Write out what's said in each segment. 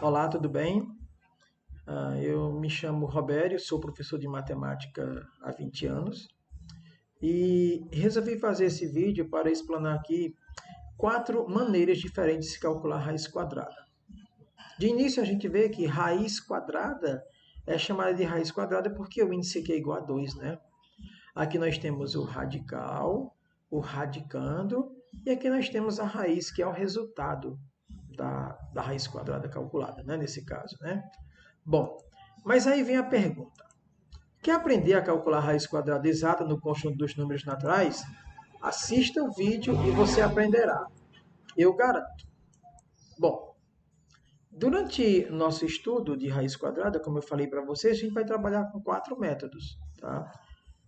Olá, tudo bem? Eu me chamo Robério, sou professor de matemática há 20 anos e resolvi fazer esse vídeo para explanar aqui quatro maneiras diferentes de se calcular raiz quadrada. De início, a gente vê que raiz quadrada é chamada de raiz quadrada porque o índice aqui é igual a 2, né? Aqui nós temos o radical, o radicando, e aqui nós temos a raiz, que é o resultado da raiz quadrada calculada, né? Nesse caso, né? Bom, mas aí vem a pergunta. Quer aprender a calcular a raiz quadrada exata no conjunto dos números naturais? Assista o vídeo e você aprenderá. Eu garanto. Bom, durante nosso estudo de raiz quadrada, como eu falei para vocês, a gente vai trabalhar com quatro métodos, tá?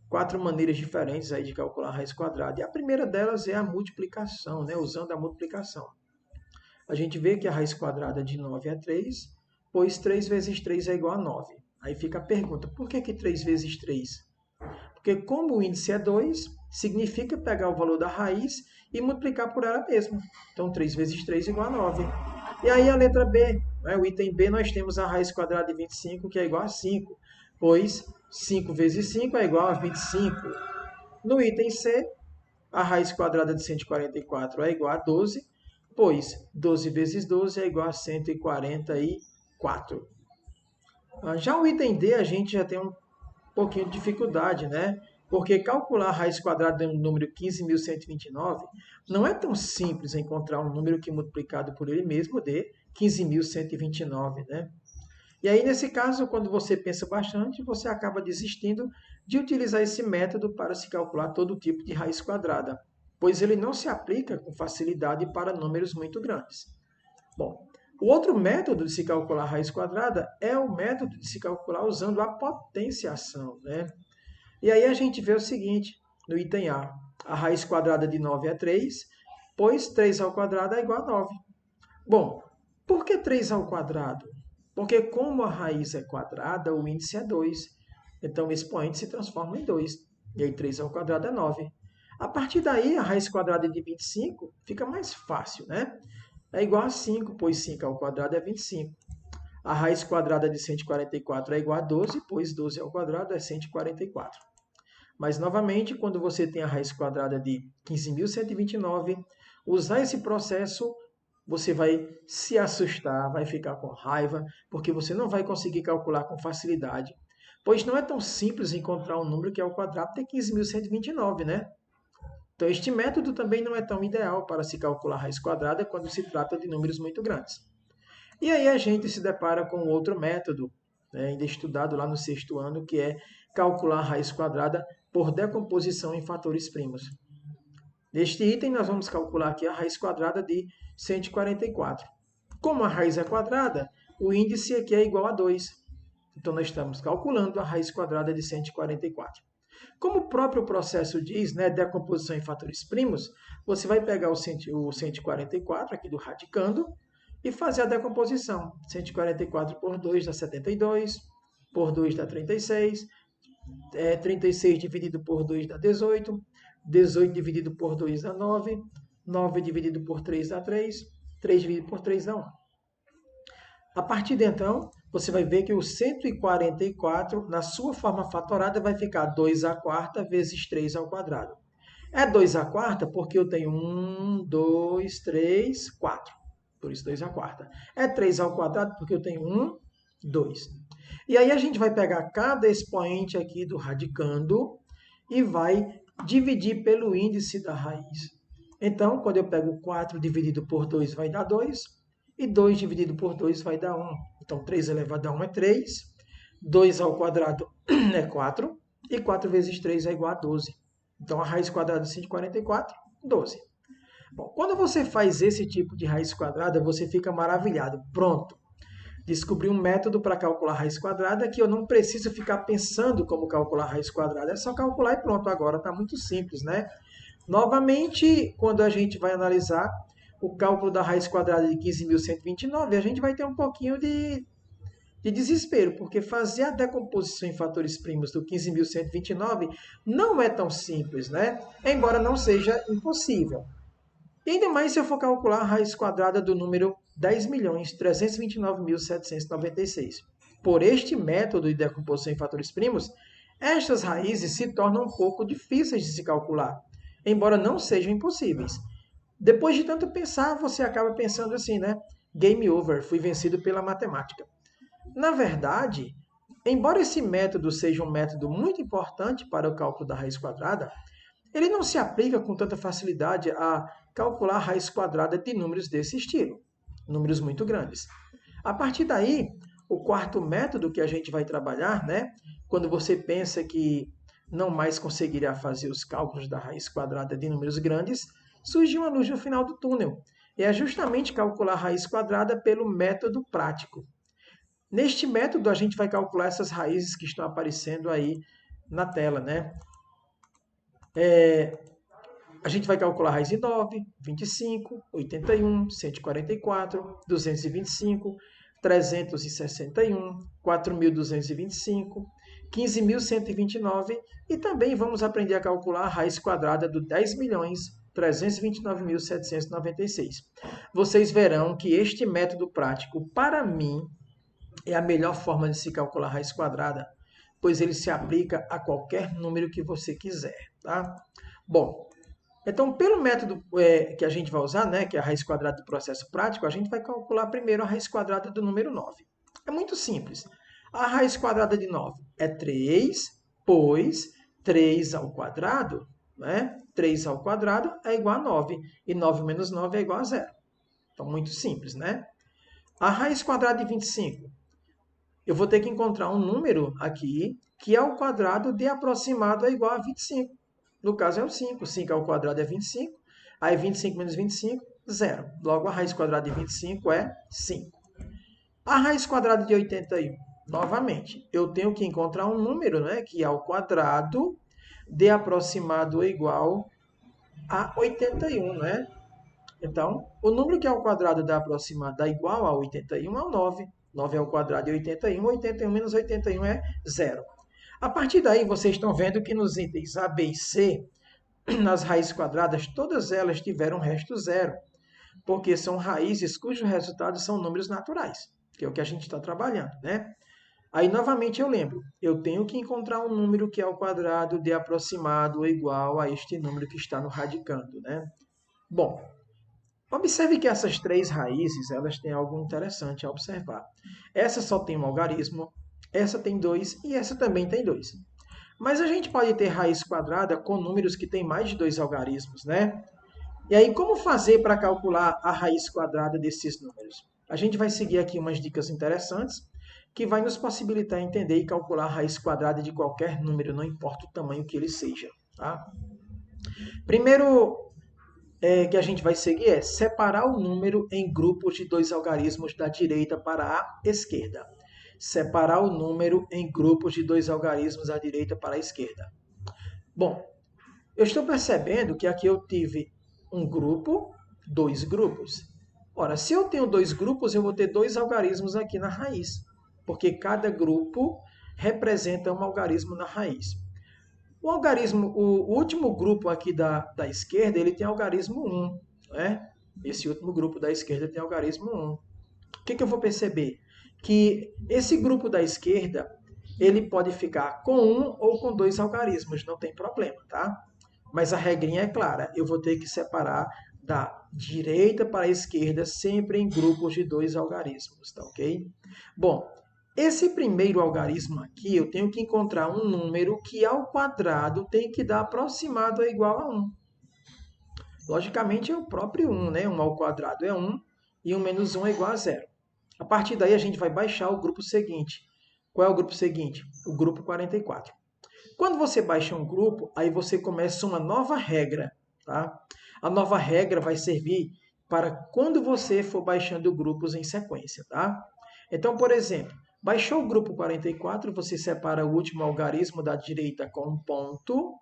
Quatro maneiras diferentes aí de calcular a raiz quadrada. E a primeira delas é a multiplicação, né? Usando a multiplicação. A gente vê que a raiz quadrada de 9 é 3, pois 3 vezes 3 é igual a 9. Aí fica a pergunta, por que 3 vezes 3? Porque como o índice é 2, significa pegar o valor da raiz e multiplicar por ela mesma. Então, 3 vezes 3 é igual a 9. E aí a letra B, né? O item B, nós temos a raiz quadrada de 25, que é igual a 5, pois 5 vezes 5 é igual a 25. No item C, a raiz quadrada de 144 é igual a 12, pois 12 vezes 12 é igual a 144. Já o item D, a gente já tem um pouquinho de dificuldade, né? Porque calcular a raiz quadrada de um número 15.129 não é tão simples encontrar um número que multiplicado por ele mesmo dê 15.129, né? E aí, nesse caso, quando você pensa bastante, você acaba desistindo de utilizar esse método para se calcular todo tipo de raiz quadrada, pois ele não se aplica com facilidade para números muito grandes. Bom, o outro método de se calcular a raiz quadrada é o método de se calcular usando a potenciação, né? E aí a gente vê o seguinte, no item a raiz quadrada de 9 é 3, pois 3 ao quadrado é igual a 9. Bom, por que 3 ao quadrado? Porque como a raiz é quadrada, o índice é 2. Então, o expoente se transforma em 2. E aí 3 ao quadrado é 9. A partir daí, a raiz quadrada de 25 fica mais fácil, né? É igual a 5, pois 5 ao quadrado é 25. A raiz quadrada de 144 é igual a 12, pois 12 ao quadrado é 144. Mas, novamente, quando você tem a raiz quadrada de 15.129, usar esse processo, você vai se assustar, vai ficar com raiva, porque você não vai conseguir calcular com facilidade, pois não é tão simples encontrar um número que é o quadrado de 15.129, né? Então, este método também não é tão ideal para se calcular a raiz quadrada quando se trata de números muito grandes. E aí a gente se depara com outro método, né, ainda estudado lá no sexto ano, que é calcular a raiz quadrada por decomposição em fatores primos. Neste item, nós vamos calcular aqui a raiz quadrada de 144. Como a raiz é quadrada, o índice aqui é igual a 2. Então, nós estamos calculando a raiz quadrada de 144. Como o próprio processo diz, né, decomposição em fatores primos, você vai pegar o 144 aqui do radicando e fazer a decomposição. 144 por 2 dá 72, por 2 dá 36, 36 dividido por 2 dá 18, 18 dividido por 2 dá 9, 9 dividido por 3 dá 3, 3 dividido por 3 dá 1. A partir de então, você vai ver que o 144, na sua forma fatorada, vai ficar 2 à quarta vezes 3 ao quadrado. É 2 à quarta porque eu tenho 1, 2, 3, 4. Por isso 2 à quarta. É 3 ao quadrado porque eu tenho 1, 2. E aí a gente vai pegar cada expoente aqui do radicando e vai dividir pelo índice da raiz. Então, quando eu pego 4 dividido por 2 vai dar 2, e 2 dividido por 2 vai dar 1. Então, 3 elevado a 1 é 3, 2 ao quadrado é 4, e 4 vezes 3 é igual a 12. Então, a raiz quadrada de 144, 12. Bom, quando você faz esse tipo de raiz quadrada, você fica maravilhado. Pronto! Descobri um método para calcular a raiz quadrada que eu não preciso ficar pensando como calcular a raiz quadrada. É só calcular e pronto. Agora está muito simples, né? Novamente, quando a gente vai analisar o cálculo da raiz quadrada de 15.129, a gente vai ter um pouquinho de desespero, porque fazer a decomposição em fatores primos do 15.129 não é tão simples, né? Embora não seja impossível. E ainda mais se eu for calcular a raiz quadrada do número 10.329.796. Por este método de decomposição em fatores primos, estas raízes se tornam um pouco difíceis de se calcular, embora não sejam impossíveis. Depois de tanto pensar, você acaba pensando assim, né? Game over, fui vencido pela matemática. Na verdade, embora esse método seja um método muito importante para o cálculo da raiz quadrada, ele não se aplica com tanta facilidade a calcular a raiz quadrada de números desse estilo, números muito grandes. A partir daí, o quarto método que a gente vai trabalhar, né, quando você pensa que não mais conseguirá fazer os cálculos da raiz quadrada de números grandes, surge uma luz no final do túnel. E é justamente calcular a raiz quadrada pelo método prático. Neste método, a gente vai calcular essas raízes que estão aparecendo aí na tela, né? A gente vai calcular a raiz de 9, 25, 81, 144, 225, 361, 4.225, 15.129 e também vamos aprender a calcular a raiz quadrada do 10.329.796. Vocês verão que este método prático, para mim, é a melhor forma de se calcular a raiz quadrada, pois ele se aplica a qualquer número que você quiser, tá? Bom, então, pelo método que a gente vai usar, né, que é a raiz quadrada do processo prático, a gente vai calcular primeiro a raiz quadrada do número 9. É muito simples. A raiz quadrada de 9 é 3, pois 3 ao quadrado, né? 3 ao quadrado é igual a 9. E 9 menos 9 é igual a 0. Então, muito simples, né? A raiz quadrada de 25. Eu vou ter que encontrar um número aqui que ao quadrado dê aproximado é igual a 25. No caso é o 5. 5 ao quadrado é 25. Aí 25 menos 25, 0. Logo, a raiz quadrada de 25 é 5. A raiz quadrada de 81, novamente, eu tenho que encontrar um número, né, que ao quadrado dê aproximado ou igual a 81, né? Então, o número que ao quadrado dá aproximado dá igual a 81 é o 9. 9 ao quadrado é 81. 81 menos 81 é 0. A partir daí, vocês estão vendo que nos itens A, B e C, nas raízes quadradas, todas elas tiveram resto zero, porque são raízes cujos resultados são números naturais, que é o que a gente está trabalhando, né? Aí, novamente, eu lembro, eu tenho que encontrar um número que ao quadrado dê aproximado ou igual a este número que está no radicando, né? Bom, observe que essas três raízes, elas têm algo interessante a observar. Essa só tem um algarismo, essa tem 2 e essa também tem 2. Mas a gente pode ter raiz quadrada com números que têm mais de 2 algarismos, né? E aí, como fazer para calcular a raiz quadrada desses números? A gente vai seguir aqui umas dicas interessantes que vai nos possibilitar entender e calcular a raiz quadrada de qualquer número, não importa o tamanho que ele seja, tá? Primeiro que a gente vai seguir é separar o número em grupos de 2 algarismos da direita para a esquerda. Separar o número em grupos de 2 algarismos da direita para a esquerda. Bom, eu estou percebendo que aqui eu tive um grupo, 2 grupos. Ora, se eu tenho 2 grupos, eu vou ter 2 algarismos aqui na raiz, porque cada grupo representa um algarismo na raiz. O algarismo, o último grupo aqui da esquerda, ele tem algarismo 1, né? Esse último grupo da esquerda tem algarismo 1. O que eu vou perceber? Que esse grupo da esquerda, ele pode ficar com um ou com 2 algarismos, não tem problema, tá? Mas a regrinha é clara, eu vou ter que separar da direita para a esquerda sempre em grupos de 2 algarismos, tá ok? Bom, esse primeiro algarismo aqui, eu tenho que encontrar um número que ao quadrado tem que dar aproximado ou igual a 1. Logicamente é o próprio 1, né? 1 ao quadrado é 1 e 1 menos 1 é igual a 0. A partir daí a gente vai baixar o grupo seguinte. Qual é o grupo seguinte? O grupo 44. Quando você baixa um grupo, aí você começa uma nova regra, tá? A nova regra vai servir para quando você for baixando grupos em sequência, tá? Então, por exemplo, baixou o grupo 44, você separa o último algarismo da direita com um ponto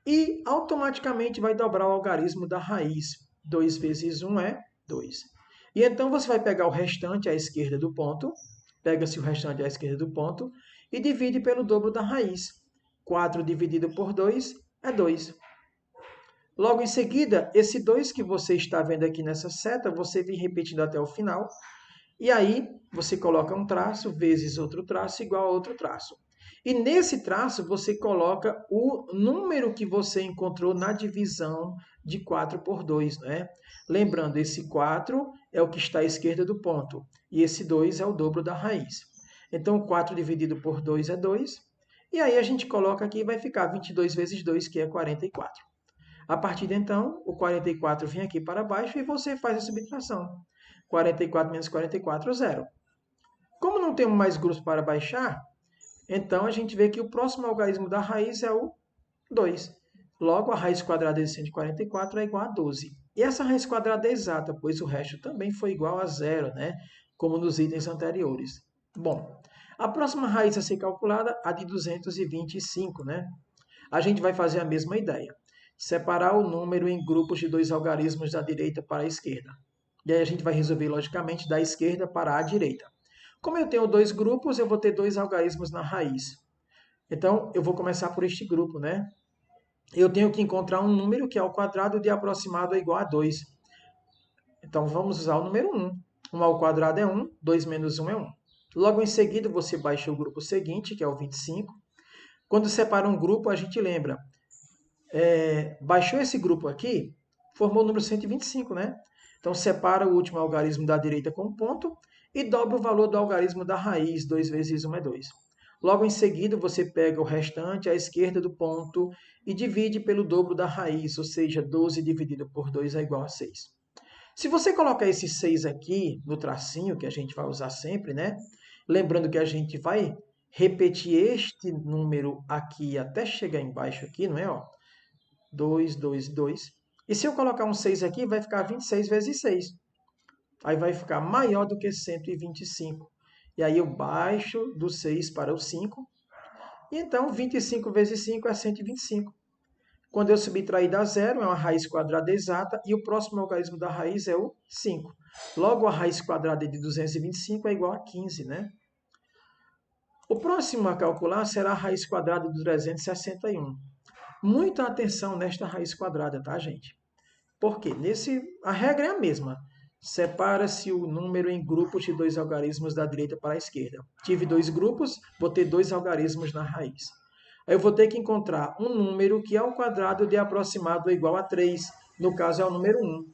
e automaticamente vai dobrar o algarismo da raiz. 2 vezes 1 é 2. E então você vai pegar o restante à esquerda do ponto, pega-se o restante à esquerda do ponto e divide pelo dobro da raiz. 4 dividido por 2 é 2. Logo em seguida, esse 2 que você está vendo aqui nessa seta, você vem repetindo até o final. E aí, você coloca um traço vezes outro traço igual a outro traço. E nesse traço, você coloca o número que você encontrou na divisão de 4 por 2, né? Lembrando, esse 4 é o que está à esquerda do ponto. E esse 2 é o dobro da raiz. Então, 4 dividido por 2 é 2. E aí, a gente coloca aqui e vai ficar 22 vezes 2, que é 44. A partir de então, o 44 vem aqui para baixo e você faz a subtração. 44 menos 44, zero. Como não temos mais grupos para baixar, então a gente vê que o próximo algarismo da raiz é o 2. Logo, a raiz quadrada de 144 é igual a 12. E essa raiz quadrada é exata, pois o resto também foi igual a zero, né? Como nos itens anteriores. Bom, a próxima raiz a ser calculada é a de 225, né? A gente vai fazer a mesma ideia. Separar o número em grupos de dois algarismos da direita para a esquerda. E aí a gente vai resolver, logicamente, da esquerda para a direita. Como eu tenho dois grupos, eu vou ter dois algarismos na raiz. Então, eu vou começar por este grupo, né? Eu tenho que encontrar um número que é ao quadrado de aproximado é igual a 2. Então, vamos usar o número 1. 1 ao quadrado é 1, 2 menos 1 é 1. Logo em seguida, você baixa o grupo seguinte, que é o 25. Quando separa um grupo, a gente lembra. Baixou esse grupo aqui, formou o número 125, né? Então, separa o último algarismo da direita com um ponto e dobra o valor do algarismo da raiz, 2 vezes 1 é 2. Logo em seguida, você pega o restante à esquerda do ponto e divide pelo dobro da raiz, ou seja, 12 dividido por 2 é igual a 6. Se você colocar esse 6 aqui no tracinho, que a gente vai usar sempre, né? Lembrando que a gente vai repetir este número aqui até chegar embaixo aqui, não é? Ó, 2, 2, 2. E se eu colocar um 6 aqui, vai ficar 26 vezes 6. Aí vai ficar maior do que 125. E aí eu baixo do 6 para o 5. E então 25 vezes 5 é 125. Quando eu subtrair da zero, é uma raiz quadrada exata. E o próximo algarismo da raiz é o 5. Logo, a raiz quadrada de 225 é igual a 15, né? O próximo a calcular será a raiz quadrada de 361. Muita atenção nesta raiz quadrada, tá, gente? Porque a regra é a mesma. Separa-se o número em grupos de dois algarismos da direita para a esquerda. Tive dois grupos, vou ter dois algarismos na raiz. Aí eu vou ter que encontrar um número que é ao quadrado de aproximado ou igual a 3. No caso, é o número 1.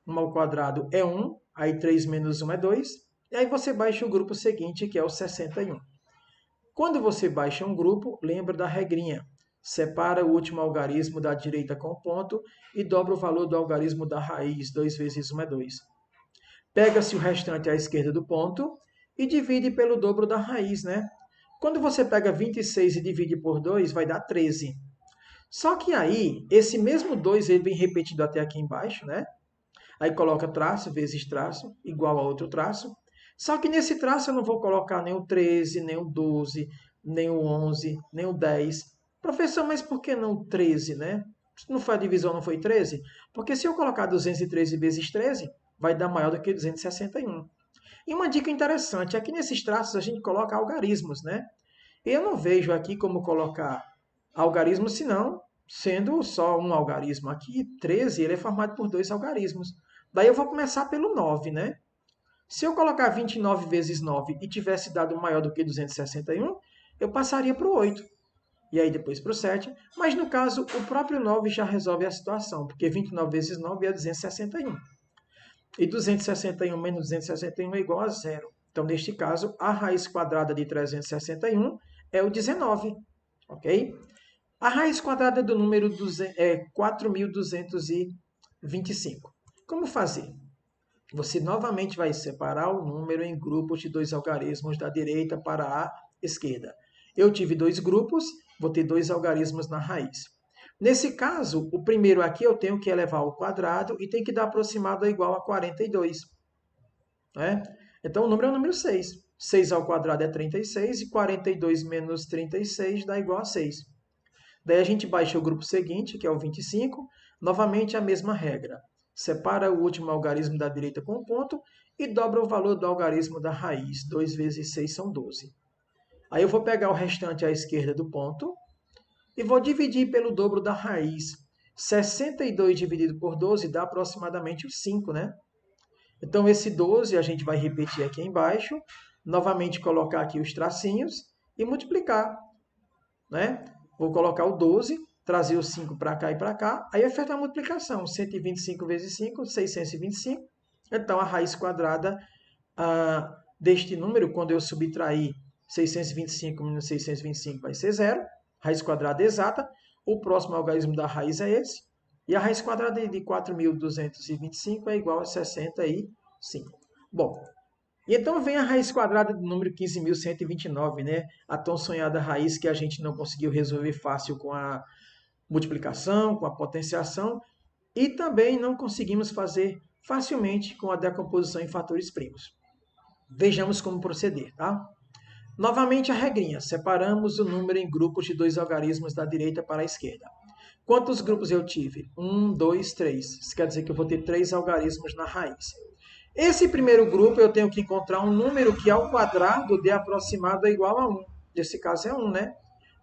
1 ao quadrado é 1, aí 3 menos 1 é 2. E aí você baixa o grupo seguinte, que é o 61. Quando você baixa um grupo, lembra da regrinha. Separa o último algarismo da direita com ponto e dobra o valor do algarismo da raiz. 2 vezes 1 é 2. Pega-se o restante à esquerda do ponto e divide pelo dobro da raiz, né? Quando você pega 26 e divide por 2, vai dar 13. Só que aí, esse mesmo 2 ele vem repetido até aqui embaixo, né? Aí coloca traço vezes traço, igual a outro traço. Só que nesse traço eu não vou colocar nem o 13, nem o 12, nem o 11, nem o 10. Professor, mas por que não 13, né? Não foi a divisão, não foi 13? Porque se eu colocar 213 vezes 13, vai dar maior do que 261. E uma dica interessante, aqui nesses traços a gente coloca algarismos, né? Eu não vejo aqui como colocar algarismo, senão sendo só um algarismo. Aqui, 13, ele é formado por dois algarismos. Daí eu vou começar pelo 9, né? Se eu colocar 29 vezes 9 e tivesse dado maior do que 261, eu passaria para o 8. E aí depois para o 7. Mas no caso, o próprio 9 já resolve a situação, porque 29 vezes 9 é 261. E 261 menos 261 é igual a zero. Então, neste caso, a raiz quadrada de 361 é o 19. Ok? A raiz quadrada do número é 4.225. Como fazer? Você novamente vai separar o número em grupos de dois algarismos da direita para a esquerda. Eu tive dois grupos, vou ter dois algarismos na raiz. Nesse caso, o primeiro aqui eu tenho que elevar ao quadrado e tem que dar aproximado ou igual a 42. Né? Então, o número é o número 6. 6 ao quadrado é 36 e 42 menos 36 dá igual a 6. Daí a gente baixa o grupo seguinte, que é o 25. Novamente a mesma regra. Separa o último algarismo da direita com um ponto e dobra o valor do algarismo da raiz. 2 vezes 6 são 12. Aí eu vou pegar o restante à esquerda do ponto e vou dividir pelo dobro da raiz. 62 dividido por 12 dá aproximadamente o 5, né? Então, esse 12 a gente vai repetir aqui embaixo, novamente colocar aqui os tracinhos e multiplicar, né? Vou colocar o 12, trazer o 5 para cá e para cá, aí efetuar a multiplicação. 125 vezes 5, 625. Então, a raiz quadrada deste número, quando eu subtrair 625 menos 625, vai ser zero. Raiz quadrada exata. O próximo algarismo da raiz é esse. E a raiz quadrada de 4.225 é igual a 65. Bom, e então vem a raiz quadrada do número 15.129, né? A tão sonhada raiz que a gente não conseguiu resolver fácil com a multiplicação, com a potenciação, e também não conseguimos fazer facilmente com a decomposição em fatores primos. Vejamos como proceder, tá? Novamente a regrinha, separamos o número em grupos de 2 algarismos da direita para a esquerda. Quantos grupos eu tive? 1, 2, 3. Isso quer dizer que eu vou ter 3 algarismos na raiz. Esse primeiro grupo eu tenho que encontrar um número que ao quadrado dê aproximado é igual a 1. Nesse caso é 1, né?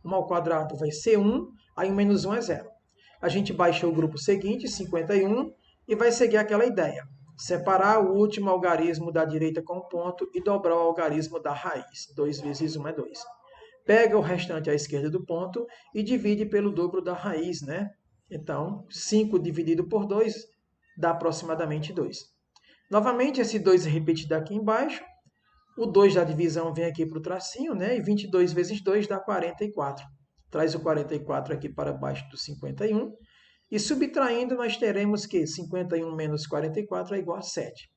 1 ao quadrado vai ser 1, aí o menos 1 é 0. A gente baixa o grupo seguinte, 51, e vai seguir aquela ideia. Separar o último algarismo da direita com um ponto e dobrar o algarismo da raiz. 2 vezes 1 é 2. Pega o restante à esquerda do ponto e divide pelo dobro da raiz, né? Então, 5 dividido por 2 dá aproximadamente 2. Novamente, esse 2 é repetido aqui embaixo. O 2 da divisão vem aqui para o tracinho, né? E 22 vezes 2 dá 44. Traz o 44 aqui para baixo do 51. E subtraindo, nós teremos que 51 menos 44 é igual a 7.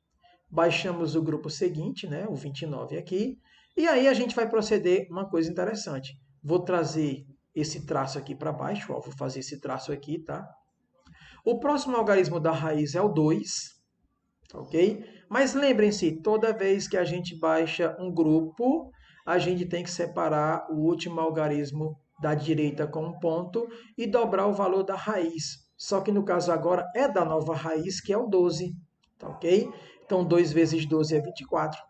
Baixamos o grupo seguinte, né? O 29 aqui. E aí a gente vai proceder uma coisa interessante. Vou trazer esse traço aqui para baixo. Ó, vou fazer esse traço aqui, tá? O próximo algarismo da raiz é o 2. Ok? Mas lembrem-se, toda vez que a gente baixa um grupo, a gente tem que separar o último algarismo da direita com um ponto e dobrar o valor da raiz. Só que no caso agora é da nova raiz, que é o 12. Tá ok? Então 2 vezes 12 é 24.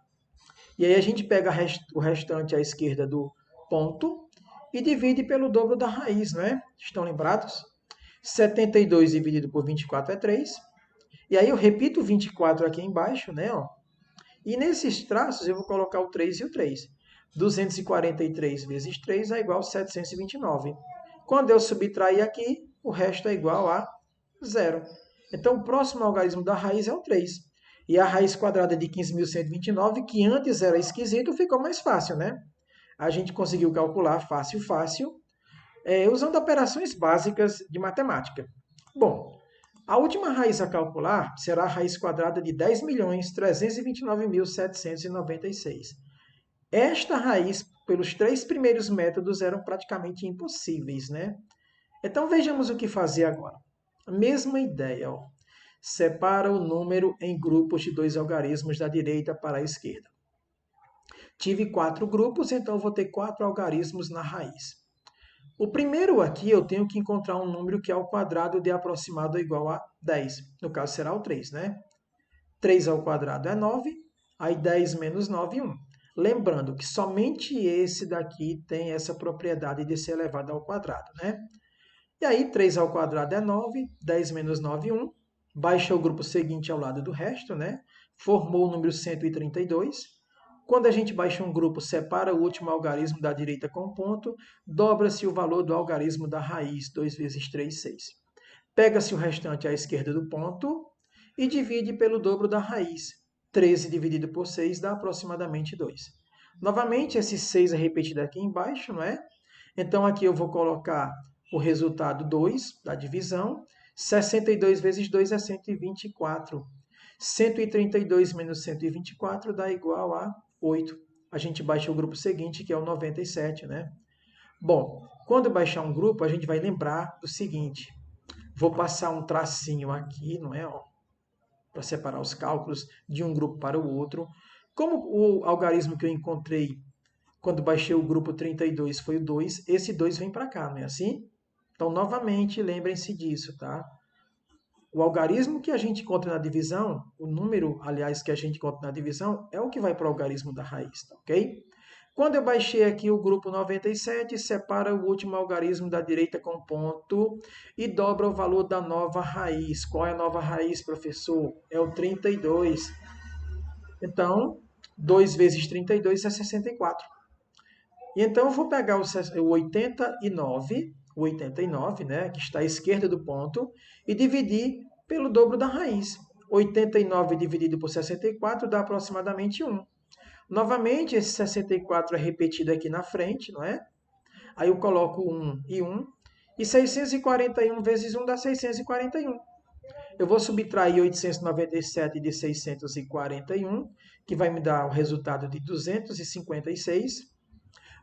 E aí a gente pega o restante à esquerda do ponto e divide pelo dobro da raiz, não é? Estão lembrados? 72 dividido por 24 é 3. E aí eu repito o 24 aqui embaixo, né? Ó. E nesses traços eu vou colocar o 3 e o 3. 243 vezes 3 é igual a 729. Quando eu subtrair aqui, o resto é igual a 0. Então, o próximo algarismo da raiz é o 3. E a raiz quadrada de 15.129, que antes era esquisito, ficou mais fácil, né? A gente conseguiu calcular fácil, usando operações básicas de matemática. Bom, a última raiz a calcular será a raiz quadrada de 10.329.796. Esta raiz, pelos 3 primeiros métodos, eram praticamente impossíveis, né? Então, vejamos o que fazer agora. A mesma ideia, ó. Separa o número em grupos de 2 algarismos da direita para a esquerda. Tive 4 grupos, então vou ter 4 algarismos na raiz. O primeiro aqui eu tenho que encontrar um número que ao quadrado dê aproximado ou igual a 10. No caso será o 3, né? 3 ao quadrado é 9, aí 10 menos 9, 1. Lembrando que somente esse daqui tem essa propriedade de ser elevado ao quadrado, né? E aí 3 ao quadrado é 9, 10 menos 9, 1. Baixa o grupo seguinte ao lado do resto, né? Formou o número 132. Quando a gente baixa um grupo, separa o último algarismo da direita com ponto, dobra-se o valor do algarismo da raiz, 2 vezes 3, 6. Pega-se o restante à esquerda do ponto e divide pelo dobro da raiz. 13 dividido por 6 dá aproximadamente 2. Novamente, esse 6 é repetido aqui embaixo, não é? Então, aqui eu vou colocar o resultado 2 da divisão. 62 vezes 2 é 124. 132 menos 124 dá igual a 8. A gente baixa o grupo seguinte, que é o 97, né? Bom, quando baixar um grupo, a gente vai lembrar do seguinte. Vou passar um tracinho aqui, não é? Para separar os cálculos de um grupo para o outro. Como o algarismo que eu encontrei quando baixei o grupo 32 foi o 2, esse 2 vem para cá, não é assim? Então, novamente, lembrem-se disso, tá? O algarismo que a gente encontra na divisão, o número, aliás, que a gente encontra na divisão, é o que vai para o algarismo da raiz, tá ok? Quando eu baixei aqui o grupo 97, separa o último algarismo da direita com ponto e dobra o valor da nova raiz. Qual é a nova raiz, professor? É o 32. Então, 2 vezes 32 é 64. E então eu vou pegar o 89, né, que está à esquerda do ponto, e dividir pelo dobro da raiz. 89 dividido por 64 dá aproximadamente 1. Novamente, esse 64 é repetido aqui na frente, não é? Aí eu coloco 1 e 1. E 641 vezes 1 dá 641. Eu vou subtrair 897 de 641, que vai me dar o resultado de 256.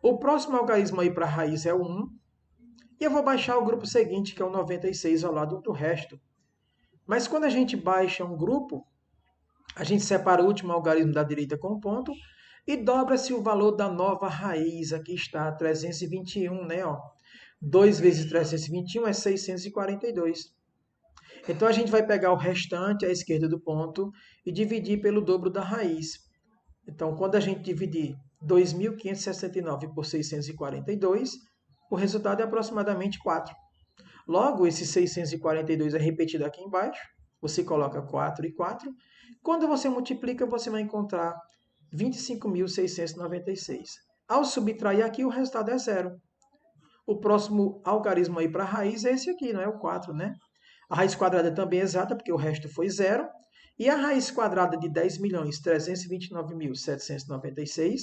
O próximo algarismo aí para a raiz é o 1. E eu vou baixar o grupo seguinte, que é o 96, ao lado do resto. Mas quando a gente baixa um grupo, a gente separa o último algarismo da direita com ponto e dobra-se o valor da nova raiz. Aqui está, 321, né? 2 vezes 321 é 642. Então, a gente vai pegar o restante à esquerda do ponto e dividir pelo dobro da raiz. Então, quando a gente dividir 2.569 por 642, o resultado é aproximadamente 4. Logo, esse 642 é repetido aqui embaixo. Você coloca 4 e 4. Quando você multiplica, você vai encontrar 25.696. Ao subtrair aqui, o resultado é 0. O próximo algarismo aí para a raiz é esse aqui, não é o 4, né? A raiz quadrada também é exata, porque o resto foi 0. E a raiz quadrada de 10.329.796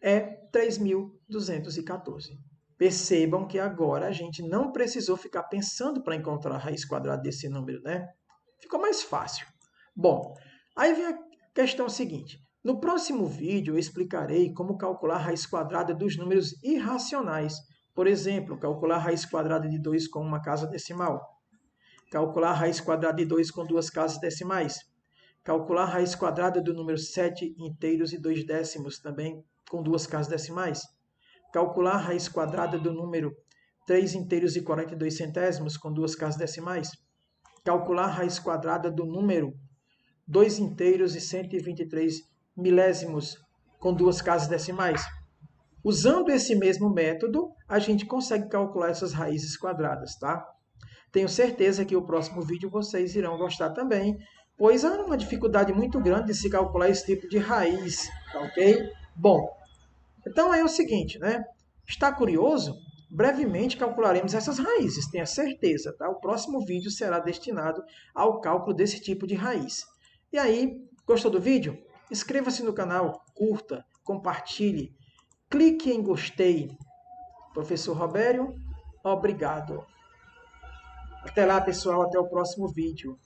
é 3.214. Percebam que agora a gente não precisou ficar pensando para encontrar a raiz quadrada desse número, né? Ficou mais fácil. Bom, aí vem a questão seguinte. No próximo vídeo eu explicarei como calcular a raiz quadrada dos números irracionais. Por exemplo, calcular a raiz quadrada de 2 com uma casa decimal. Calcular a raiz quadrada de 2 com duas casas decimais. Calcular a raiz quadrada do número 7 inteiros e 2 décimos, também com duas casas decimais. Calcular a raiz quadrada do número 3 inteiros e 42 centésimos, com duas casas decimais. Calcular a raiz quadrada do número 2 inteiros e 123 milésimos, com duas casas decimais. Usando esse mesmo método, a gente consegue calcular essas raízes quadradas, tá? Tenho certeza que o próximo vídeo vocês irão gostar também, pois há uma dificuldade muito grande de se calcular esse tipo de raiz, tá ok? Bom, então é o seguinte, né? Está curioso? Brevemente calcularemos essas raízes, tenha certeza, tá? O próximo vídeo será destinado ao cálculo desse tipo de raiz. E aí, gostou do vídeo? Inscreva-se no canal, curta, compartilhe, clique em gostei. Professor Robério, obrigado. Até lá, pessoal. Até o próximo vídeo.